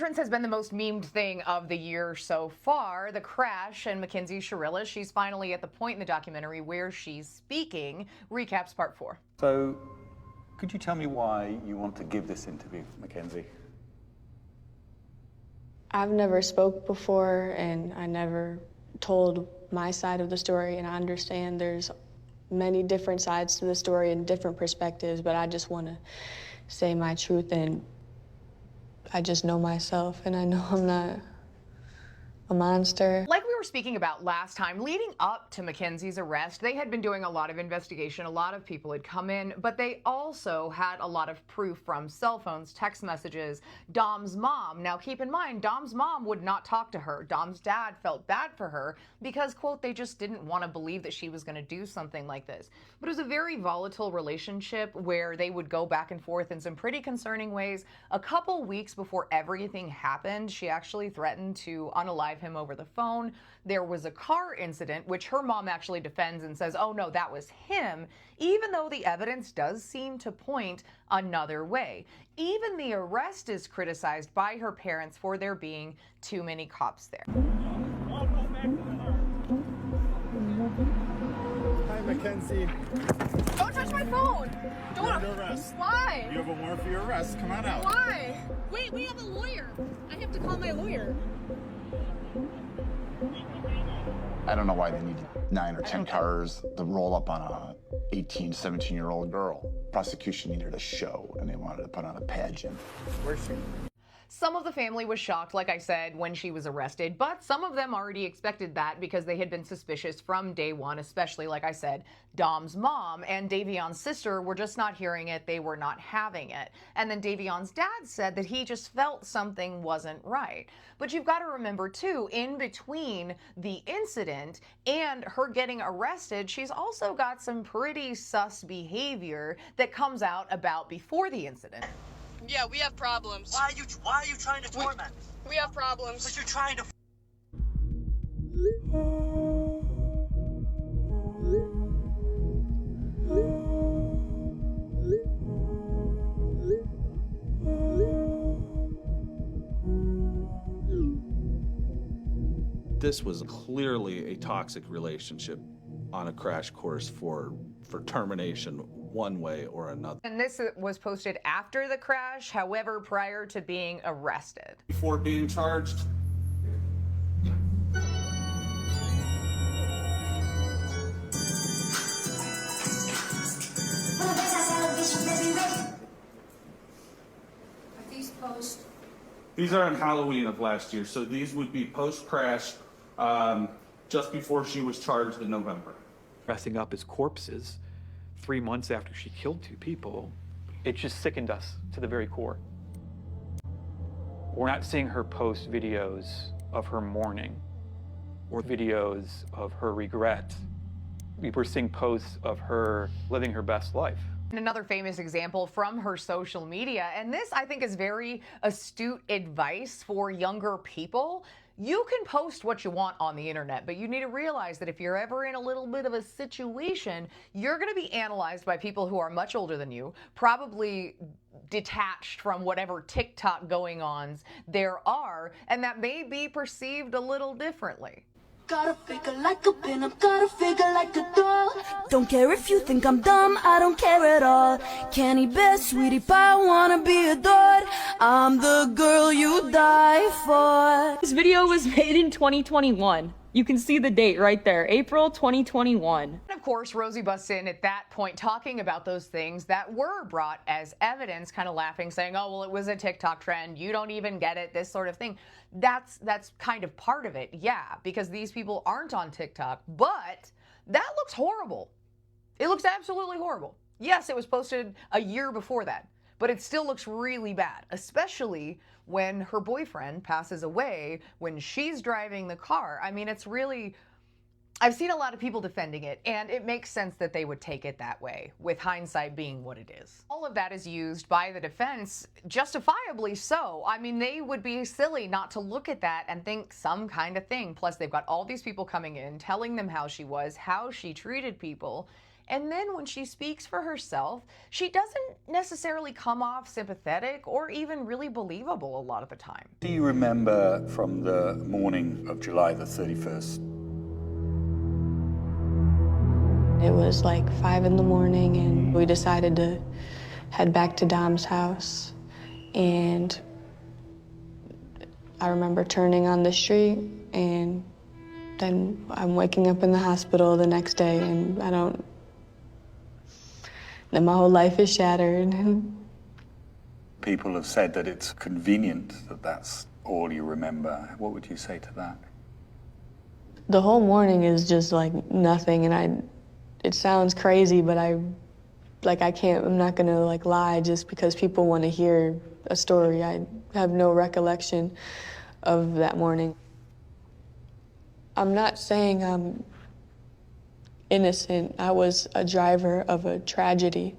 entrance has been the most memed thing of the year so far. The crash and Mackenzie Shirilla. She's finally at the point in the documentary where she's speaking. Recaps part 4. So, could you tell me why you want to give this interview, Mackenzie? I've never spoke before, and I never told my side of the story, and I understand there's many different sides to the story and different perspectives, but I just want to say my truth, and I just know myself, and I know I'm not a monster. Like we were speaking about last time, leading up to Mackenzie's arrest, they had been doing a lot of investigation. A lot of people had come in, but they also had a lot of proof from cell phones, text messages, Dom's mom. Now keep in mind, Dom's mom would not talk to her. Dom's dad felt bad for her because, quote, they just didn't want to believe that she was going to do something like this. But it was a very volatile relationship where they would go back and forth in some pretty concerning ways. A couple weeks before everything happened, she actually threatened to unalive him over the phone. There was a car incident, which her mom actually defends and says, oh no, that was him, even though the evidence does seem to point another way. Even the arrest is criticized by her parents for there being too many cops there. Hi, Mackenzie. Don't touch my phone. Don't. You're under arrest. Why? You have a warrant for your arrest. Come on out. Why? Wait, we have a lawyer. I have to call my lawyer. I don't know why they need 9 or 10 cars to roll up on a 18, 17-year-old girl. Prosecution needed a show, and they wanted to put on a pageant. Where's she? Some of the family was shocked, like I said, when she was arrested, but some of them already expected that because they had been suspicious from day one, especially, like I said, Dom's mom and Davion's sister were just not hearing it. They were not having it. And then Davion's dad said that he just felt something wasn't right. But you've got to remember, too, in between the incident and her getting arrested, she's also got some pretty sus behavior that comes out about before the incident. Yeah, we have problems. Why are you trying to torment me? We have problems. But you're trying to. This was clearly a toxic relationship on a crash course for termination one way or another. And this was posted after the crash, however, prior to being arrested. Before being charged, Are these posts? these are on Halloween of last year, so these would be post-crash, just before she was charged in November. Dressing up as corpses 3 months after she killed 2 people, it just sickened us to the very core. We're not seeing her post videos of her mourning or videos of her regret. We're seeing posts of her living her best life. Another famous example from her social media, and this I think is very astute advice for younger people. You can post what you want on the internet, but you need to realize that if you're ever in a little bit of a situation, you're going to be analyzed by people who are much older than you, probably detached from whatever TikTok going-ons there are, and that may be perceived a little differently. Gotta figure like a pin, I've gotta figure like a doll. Don't care if you think I'm dumb, I don't care at all. Candy best, sweetie pie, wanna be adored. I'm the girl you die for. This video was made in 2021. You can see the date right there, April 2021. And of course, Rosie busts in at that point talking about those things that were brought as evidence, kind of laughing, saying, oh, well, it was a TikTok trend. You don't even get it, this sort of thing. That's kind of part of it, yeah, because these people aren't on TikTok, but that looks horrible. It looks absolutely horrible. Yes, it was posted a year before that, but it still looks really bad, especially when her boyfriend passes away when she's driving the car. I mean, it's really, I've seen a lot of people defending it, and it makes sense that they would take it that way, with hindsight being what it is. All of that is used by the defense, justifiably so. I mean, they would be silly not to look at that and think some kind of thing. Plus, they've got all these people coming in, telling them how she was, how she treated people, And then when she speaks for herself, she doesn't necessarily come off sympathetic or even really believable a lot of the time. Do you remember from the morning of July the 31st? It was like 5 in the morning, and we decided to head back to Dom's house. And I remember turning on the street, and then I'm waking up in the hospital the next day, and then my whole life is shattered. People have said that it's convenient that that's all you remember. What would you say to that? The whole morning is just like nothing, and it sounds crazy, but I'm not gonna like lie just because people want to hear a story. I have no recollection of that morning. I'm not saying I'm innocent. I was a driver of a tragedy,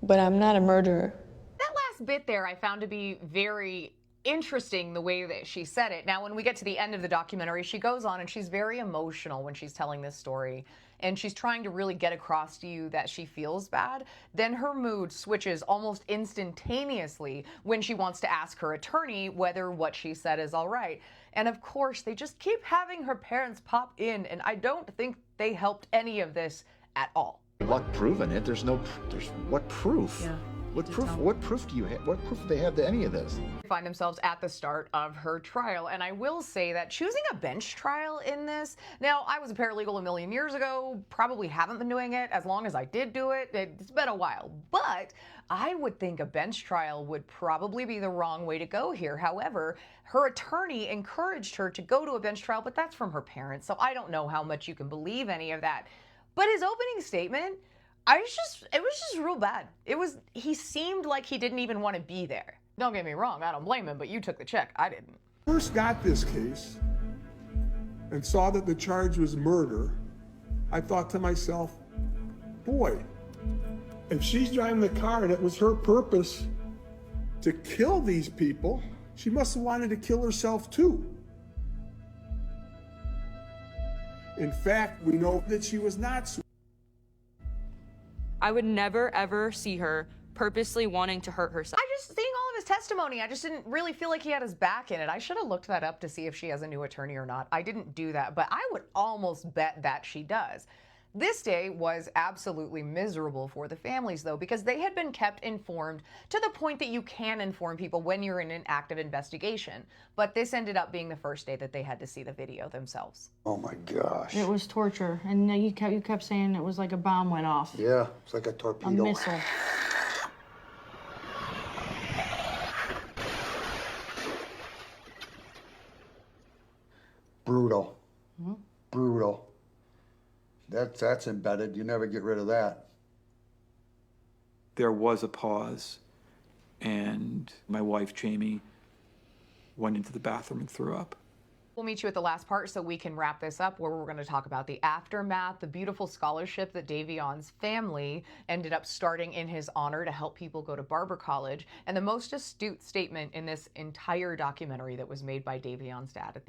but I'm not a murderer. That last bit there I found to be very interesting, the way that she said it. Now, when we get to the end of the documentary, she goes on and she's very emotional when she's telling this story, and she's trying to really get across to you that she feels bad. Then her mood switches almost instantaneously when she wants to ask her attorney whether what she said is all right. And of course, they just keep having her parents pop in, and I don't think they helped any of this at all. Luck proving it. There's what proof? Yeah. What proof do you have? What proof do they have to any of this? Find themselves at the start of her trial, and I will say that choosing a bench trial in this, now I was a paralegal a million years ago, probably haven't been doing it as long as I did do it. It's been a while, but I would think a bench trial would probably be the wrong way to go here. However, her attorney encouraged her to go to a bench trial, but that's from her parents, so I don't know how much you can believe any of that. But his opening statement, it was just real bad. He seemed like he didn't even want to be there. Don't get me wrong, I don't blame him, but you took the check, I didn't. First got this case and saw that the charge was murder, I thought to myself, boy, if she's driving the car and it was her purpose to kill these people, she must have wanted to kill herself too. In fact, we know that she was not. I would never, ever see her purposely wanting to hurt herself. Seeing all of his testimony, I just didn't really feel like he had his back in it. I should have looked that up to see if she has a new attorney or not. I didn't do that, but I would almost bet that she does. This day was absolutely miserable for the families, though, because they had been kept informed to the point that you can inform people when you're in an active investigation. But this ended up being the first day that they had to see the video themselves. Oh my gosh. It was torture, and you kept saying it was like a bomb went off. Yeah, it's like a torpedo. A missile. Brutal. Mm-hmm. Brutal. That's embedded. You never get rid of that. There was a pause, and my wife, Jamie, went into the bathroom and threw up. We'll meet you at the last part so we can wrap this up, where we're going to talk about the aftermath, the beautiful scholarship that Davion's family ended up starting in his honor to help people go to Barber College, and the most astute statement in this entire documentary that was made by Davion's dad at the